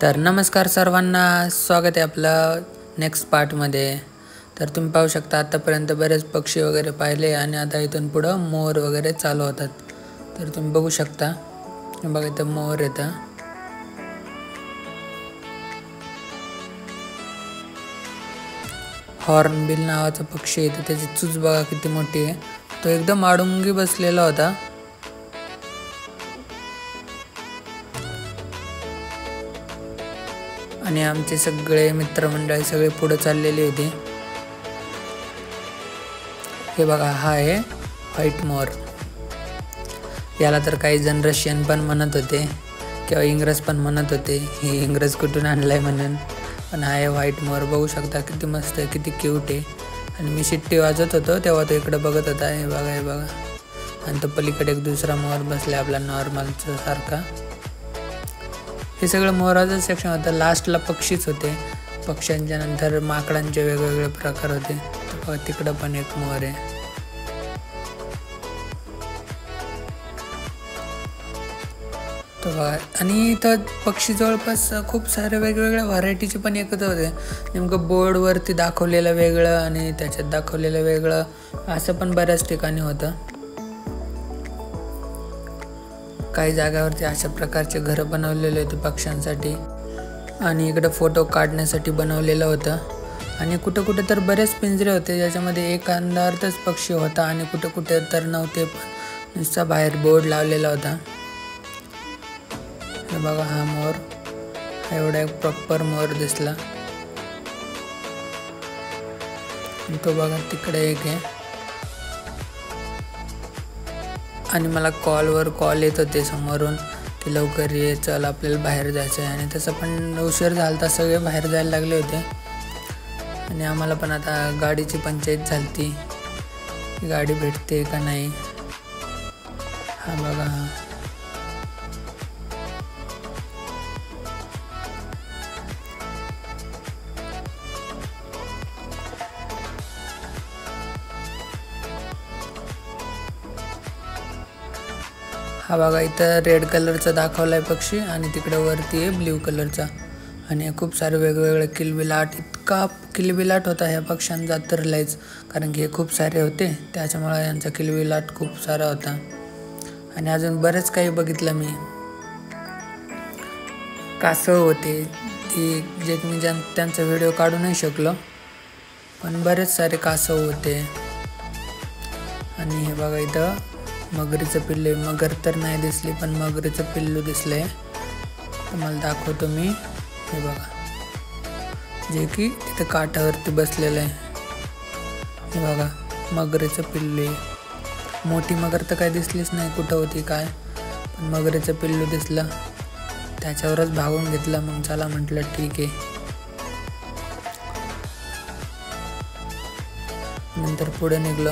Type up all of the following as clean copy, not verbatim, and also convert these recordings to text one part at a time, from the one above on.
तर नमस्कार सर्वांना, स्वागत आहे आपलं नेक्स्ट पार्टमध्ये. तर तुम्ही पाहू शकता आतापर्यंत बरेच पक्षी वगैरे पाहिले आणि आता इथून पुढं मोर वगैरे चालू होतात. तर तुम्ही बघू शकता, बघा इथं मोर येतं. हॉर्नबिल नावाचा पक्षी आहे, त्याची चूच बघा किती मोठी आहे. तो एकदम आडुंगी बसलेला होता. आणि आमचे सगळे मित्रमंडळी सगळे पुढे चाललेले होते. हे बघा, हा आहे व्हाईट मोर. याला तर काही जण रशियन पण म्हणत होते किंवा इंग्रज पण म्हणत होते, हे इंग्रज कुठून आणलाय म्हणून. पण हा आहे व्हाईट मोर. बघू शकता किती मस्त आहे, किती क्यूट आहे. आणि मी शिट्टी वाजत होतो तेव्हा तो इकडे बघत होता. हे बघा, हे बघा. आणि तो पलीकडे एक दुसरा मोर बसला आपला नॉर्मलचा सारखा. हे सगळं मोराचं सेक्शन होतं. लास्टला पक्षीच होते. पक्ष्यांच्या नंतर माकडांचे वेगवेगळे प्रकार होते. तर तिकडं पण एक मोर आहे. तो बघा, आणि इथं पक्षी जवळपास खूप सारे वेगवेगळ्या व्हरायटीचे पण एकत्र होते. नेमकं बोर्डवरती दाखवलेलं वेगळं आणि त्याच्यात दाखवलेलं वेगळं, असं पण बऱ्याच ठिकाणी होतं. काही जागावरती अशा प्रकारचे घरं बनवलेले होते पक्ष्यांसाठी, आणि इकडं फोटो काढण्यासाठी बनवलेलं होतं. आणि कुठं कुठं तर बरेच पिंजरे होते, ज्याच्यामध्ये एक अंधारातच पक्षी होता आणि कुठं कुठे तर नव्हते, पण नुसता बाहेर बोर्ड लावलेला होता. हे बघा, हा मोर, हा एवढा एक प्रॉपर मोर दिसला. तो बघा तिकडे एक आहे. आणि मला कॉलवर कॉल येत होते समोरून की लवकर ये, चल आपल्याला बाहेर जायचं आहे. आणि तसं पण उशीर झाला तर सगळे बाहेर जायला लागले होते. आणि आम्हाला पण आता गाडीची पंचायत झाली, गाडी भेटते का नाही. हा बघा, हा बघा इथं रेड कलरचा दाखवलाय पक्षी आणि तिकडे वरती आहे ब्ल्यू कलरचा. आणि खूप सारे वेगवेगळे किलबिलाट, इतका किलबिलाट होता ह्या पक्ष्यांचा तर लयच, कारण की हे खूप सारे होते त्याच्यामुळे यांचा किलबिलाट खूप सारा होता. आणि अजून बरेच काही बघितलं मी. कासव होते, ती जे मी त्यांचा व्हिडिओ काढू नाही शकलो, पण बरेच सारे कासव होते. आणि हे बघा इथं मगरीचं पिल्लू, मगर तर नाही दिसली पण मगरीचं पिल्लू दिसलंय. तुम्हाला दाखवतो मी. हे बघा, जे की तिथं काठावरती बसलेलं आहे. हे बघा, मगरीचं पिल्लू आहे. मोठी मगर तर काय दिसलीच नाही कुठं होती काय, पण मगरीचं पिल्लू दिसलं, त्याच्यावरच भागून घेतलं. मग चला म्हटलं ठीक आहे. नंतर पुढे निघलो.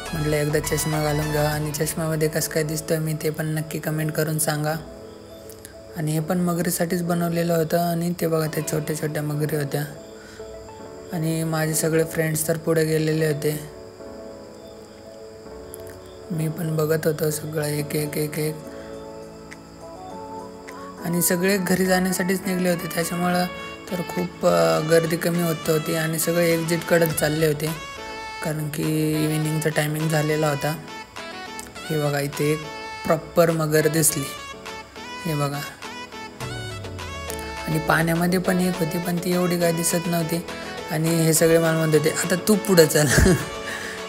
म्हटलं एकदा चष्मा घालून घ्या, आणि चष्म्यामध्ये कसं काय दिसतं मी ते पण नक्की कमेंट करून सांगा. आणि हे पण मगरीसाठीच बनवलेलं होतं. आणि ते बघा, ते छोट्या छोट्या मगरी होत्या. आणि माझे सगळे फ्रेंड्स तर पुढे गेलेले होते. मी पण बघत होतो सगळं एक एक एक एक. आणि सगळे घरी जाण्यासाठीच निघले होते, त्याच्यामुळं तर खूप गर्दी कमी होत होती आणि सगळे एक्झिट कडत चालले होते, कारण की इव्हिनिंगचा टायमिंग झालेला होता. हे बघा, इथे एक प्रॉपर मगर दिसली. हे बघा, आणि पाण्यामध्ये पण एक होती, पण ती एवढी काय दिसत नव्हती. आणि हे सगळे मला म्हणत होते, आता तू पुढं चल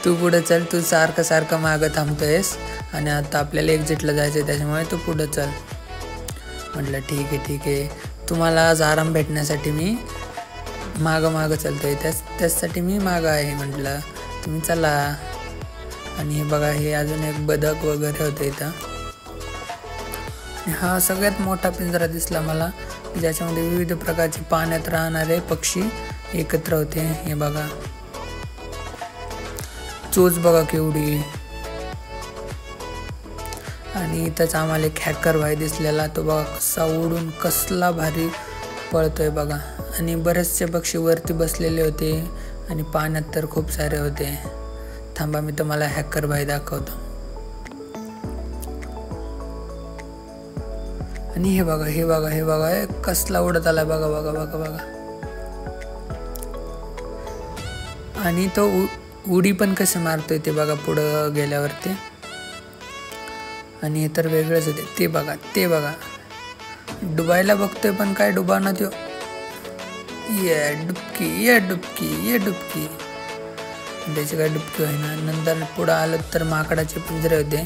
तू पुढं चल, तू सारखं सारखं मागं थांबतोयस आणि आता आपल्याला एक्झिटला जायचं आहे, त्याच्यामुळे तू पुढं चल. म्हटलं ठीक आहे ठीक आहे, तुम्हाला आज आराम भेटण्यासाठी मी मागं चालतोय, त्याचसाठी मी मागं आहे. म्हटलं तुम्ही चला. आणि हे बघा, हे अजून एक बदक वगैरे होते इथं. हा सगळ्यात मोठा पिंजरा दिसला मला, ज्याच्यामध्ये विविध प्रकारचे पाण्यात राहणारे पक्षी एकत्र होते. हे बघा, चोच बघा केवढी. आणि इथंच आम्हाला एक हॅकर भाई दिसलेला, तो बघा कसा उडून कसला भारी पळतोय बघा. आणि बरेचसे पक्षी वरती बसलेले होते आणि पाण्यात तर खूप सारे होते. थांबा, मी तुम्हाला हॅकर भाई दाखवतो. आणि हे बघा हे बघा हे बघा हे कसला उडत आला बघा बघा बघा बघा. आणि तो उडी पण कसे मारतोय ते बघा पुढं गेल्यावरती. आणि हे तर वेगळंच होते. ते बघा ते बघा डुबायला बघतोय पण काय डुबाना तो. ये डुबकी ये डुबकी ये डुबकी. त्याची काय डुबकी होईना. नंतर पुढं आलं तर माकडाचे पिंजरे होते.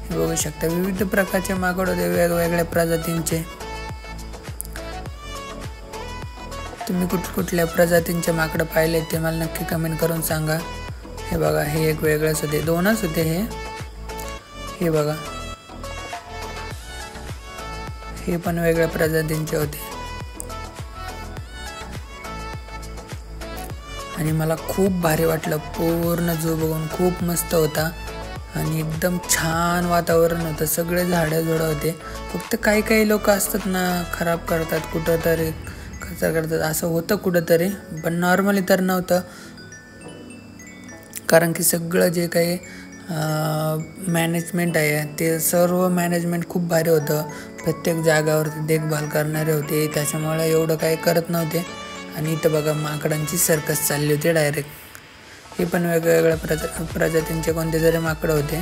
हे बघू शकता विविध प्रकारचे माकड होते वेगवेगळ्या प्रजातींचे. तुम्ही कुठल्या प्रजातींचे माकडं पाहिले ते मला नक्की कमेंट करून सांगा. हे बघा हे एक वेगळंच होते. दोनच होते हे बघा हे पण वेगळ्या प्रजातींचे होते. आणि मला खूप भारी वाटलं. पूर्ण झू बघून खूप मस्त होता आणि एकदम छान वातावरण होतं. सगळे झाडं होते. फक्त काही लोक असतात ना खराब करतात कुठंतरी कचरा करतात असं होतं कुठंतरी. पण नॉर्मली तर नव्हतं. कारण की सगळं जे काही मॅनेजमेंट आहे ते सर्व मॅनेजमेंट खूप भारी होतं. प्रत्येक जागावरती देखभाल करणारे होते. त्याच्यामुळे एवढं काही करत नव्हते. आणि इथं बघा माकडांची सर्कस चालली होती डायरेक्ट. हे पण वेगवेगळ्या प्रजातींचे कोणते तरी माकडं होते.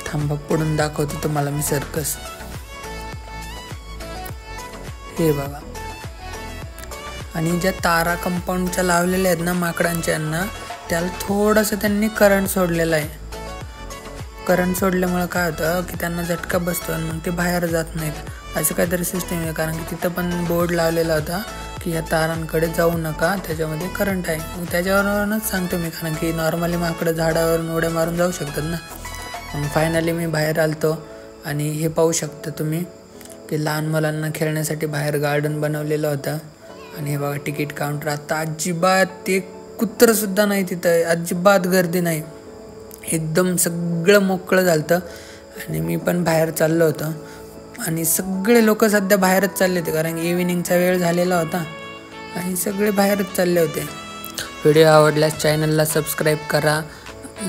थांबा पुढून दाखवतो तुम्हाला मी सर्कस. हे बघा आणि ज्या तारा कंपाऊंडच्या लावलेल्या आहेत ना माकडांच्यांना त्याला थोडंसं त्यांनी करंट सोडलेलं आहे. करंट सोडल्यामुळे काय होतं की त्यांना झटका बसतो आणि मग ते बाहेर जात नाहीत असं काहीतरी सिस्टीम आहे. कारण की तिथं पण बोर्ड लावलेला होता की या तारांकडे जाऊ नका त्याच्यामध्ये करंट आहे. मग त्याच्यावरूनच सांगतो मी. कारण की नॉर्मली माकडं झाडावरून उड्या मारून जाऊ शकतात ना. मग फायनली मी बाहेर आलतो आणि हे पाहू शकता तुम्ही की लहान मुलांना खेळण्यासाठी बाहेर गार्डन बनवलेलं होतं. आणि हे बघा तिकीट काउंटर. आता अजिबात एक कुत्रंसुद्धा नाही तिथं. अजिबात गर्दी नाही. एकदम सगळं मोकळं झालं. आणि मी पण बाहेर चाललो होतो. आणि सगळे लोक सध्या बाहेरच चालले होते कारण इव्हिनिंगचा वेळ झालेला होता आणि सगळे बाहेरच चालले होते. व्हिडिओ आवडल्यास चॅनलला सबस्क्राईब करा,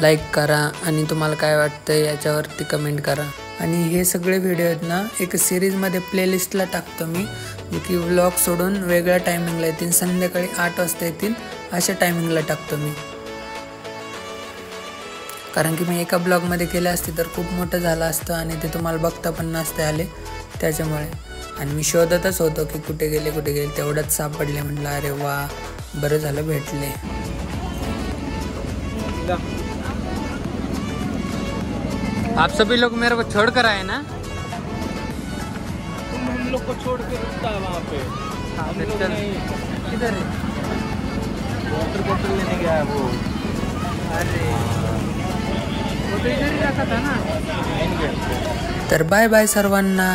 लाईक करा आणि तुम्हाला काय वाटतं याच्यावरती कमेंट करा. आणि हे सगळे व्हिडिओ आहेत ना एक सिरीजमध्ये प्लेलिस्टला टाकतो मी. जे की व्लॉग सोडून वेगळ्या टायमिंगला येतील. संध्याकाळी 8 वाजता येतील अशा टायमिंगला टाकतो मी. कारण की मी एका ब्लॉगमध्ये केले असते तर खूप मोठं झालं असतं आणि ते तुम्हाला बघता पण नसते आले त्याच्यामुळे. आणि मी शोधतच होतो की कुठे गेले तेवढ्यात सापडले. म्हटलं अरे वा बरं झालं भेटले. आप सभी लोग मेरे को छोड़ कर आए ना. तुम हम लोग को छोड़ के रुकता है वहाँ पे. किधर है? वाटर बॉटल लेने गया है वो. अरे वो तो इधर ही रखा था ना. तर बाय बाय सर्वांना.